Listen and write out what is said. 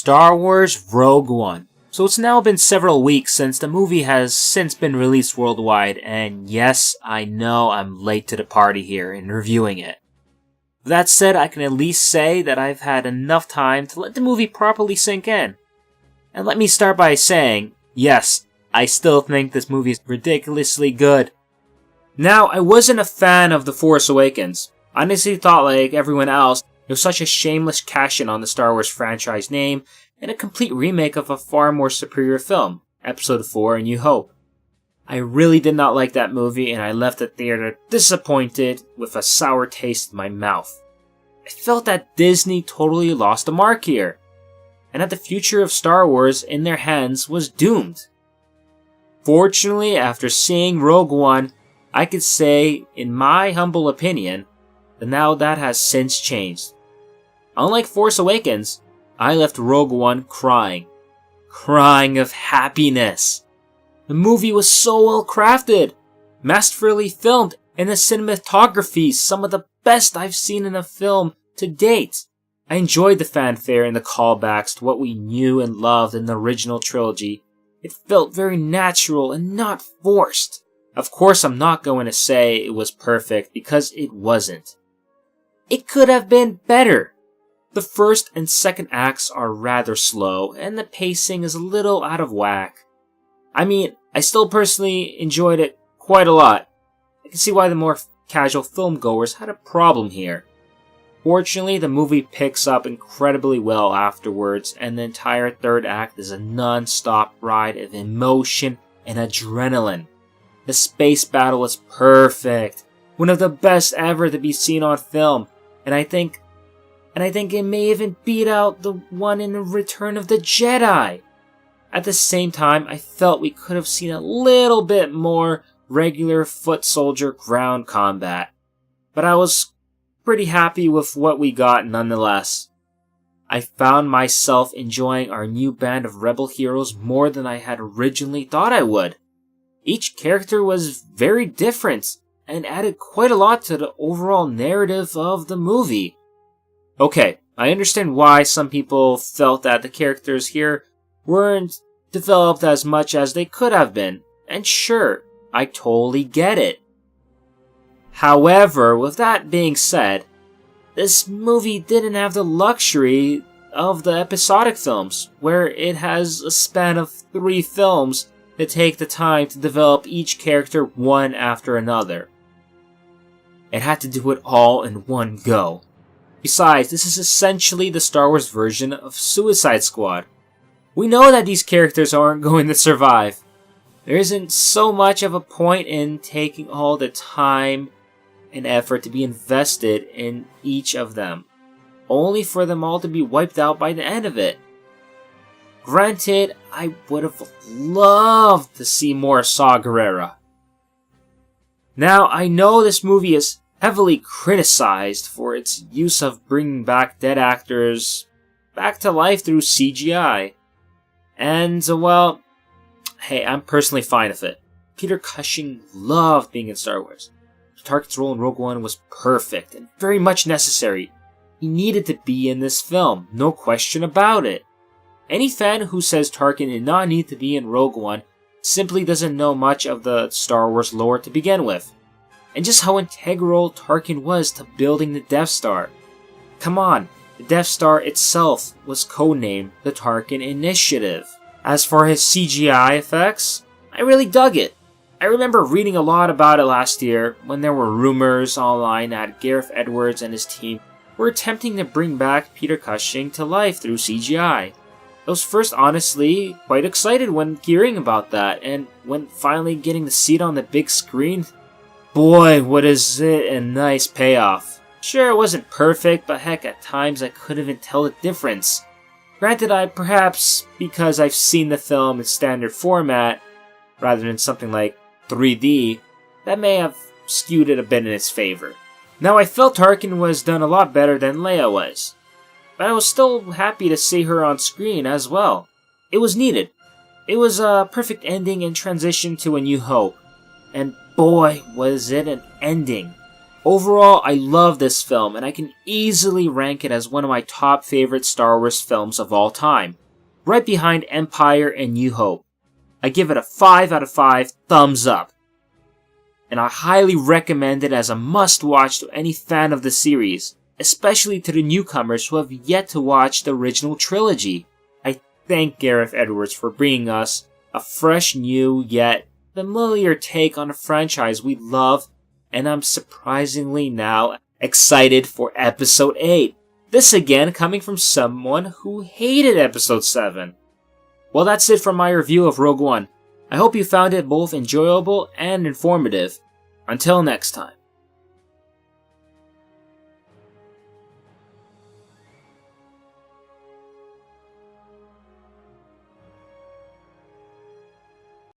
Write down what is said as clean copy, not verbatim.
Star Wars Rogue One. So it's now been several weeks since the movie has since been released worldwide, and yes, I know I'm late to the party here in reviewing it. That said, I can at least say that I've had enough time to let the movie properly sink in. And let me start by saying, yes, I still think this movie is ridiculously good. Now, I wasn't a fan of The Force Awakens. I honestly thought, like everyone else, it was such a shameless cash-in on the Star Wars franchise name, and a complete remake of a far more superior film, Episode 4, A New Hope. I really did not like that movie, and I left the theater disappointed with a sour taste in my mouth. I felt that Disney totally lost the mark here, and that the future of Star Wars in their hands was doomed. Fortunately, after seeing Rogue One, I could say, in my humble opinion, that now that has since changed. Unlike Force Awakens, I left Rogue One crying of happiness. The movie was so well crafted, masterfully filmed, and the cinematography some of the best I've seen in a film to date. I enjoyed the fanfare and the callbacks to what we knew and loved in the original trilogy. It felt very natural and not forced. Of course, I'm not going to say it was perfect because it wasn't. It could have been better. The first and second acts are rather slow, and the pacing is a little out of whack. I mean, I still personally enjoyed it quite a lot. I can see why the more casual filmgoers had a problem here. Fortunately, the movie picks up incredibly well afterwards, and the entire third act is a non-stop ride of emotion and adrenaline. The space battle is perfect, one of the best ever to be seen on film, and I think it may even beat out the one in Return of the Jedi. At the same time, I felt we could have seen a little bit more regular foot soldier ground combat, but I was pretty happy with what we got nonetheless. I found myself enjoying our new band of rebel heroes more than I had originally thought I would. Each character was very different and added quite a lot to the overall narrative of the movie. Okay, I understand why some people felt that the characters here weren't developed as much as they could have been, and sure, I totally get it. However, with that being said, this movie didn't have the luxury of the episodic films, where it has a span of 3 films that take the time to develop each character one after another. It had to do it all in one go. Besides, this is essentially the Star Wars version of Suicide Squad. We know that these characters aren't going to survive. There isn't so much of a point in taking all the time and effort to be invested in each of them, only for them all to be wiped out by the end of it. Granted, I would have loved to see more Saw Gerrera. Now, I know this movie is heavily criticized for its use of bringing back dead actors back to life through CGI. And, well, hey, I'm personally fine with it. Peter Cushing loved being in Star Wars. Tarkin's role in Rogue One was perfect and very much necessary. He needed to be in this film, no question about it. Any fan who says Tarkin did not need to be in Rogue One simply doesn't know much of the Star Wars lore to begin with, and just how integral Tarkin was to building the Death Star. Come on, the Death Star itself was codenamed the Tarkin Initiative. As for his CGI effects, I really dug it. I remember reading a lot about it last year when there were rumors online that Gareth Edwards and his team were attempting to bring back Peter Cushing to life through CGI. I was first honestly quite excited when hearing about that, and when finally getting to see it on the big screen, boy, what is it a nice payoff. Sure, it wasn't perfect, but heck, at times I couldn't even tell the difference. Granted, perhaps because I've seen the film in standard format, rather than something like 3D, that may have skewed it a bit in its favor. Now, I felt Tarkin was done a lot better than Leia was, but I was still happy to see her on screen as well. It was needed. It was a perfect ending and transition to A New Hope, and boy, was it an ending. Overall, I love this film, and I can easily rank it as one of my top favorite Star Wars films of all time, right behind Empire and New Hope. I give it a 5 out of 5 thumbs up, and I highly recommend it as a must-watch to any fan of the series, especially to the newcomers who have yet to watch the original trilogy. I thank Gareth Edwards for bringing us a fresh, new, yet familiar take on a franchise we love, and I'm surprisingly now excited for Episode 8. This again coming from someone who hated Episode 7. Well, that's it for my review of Rogue One. I hope you found it both enjoyable and informative. Until next time.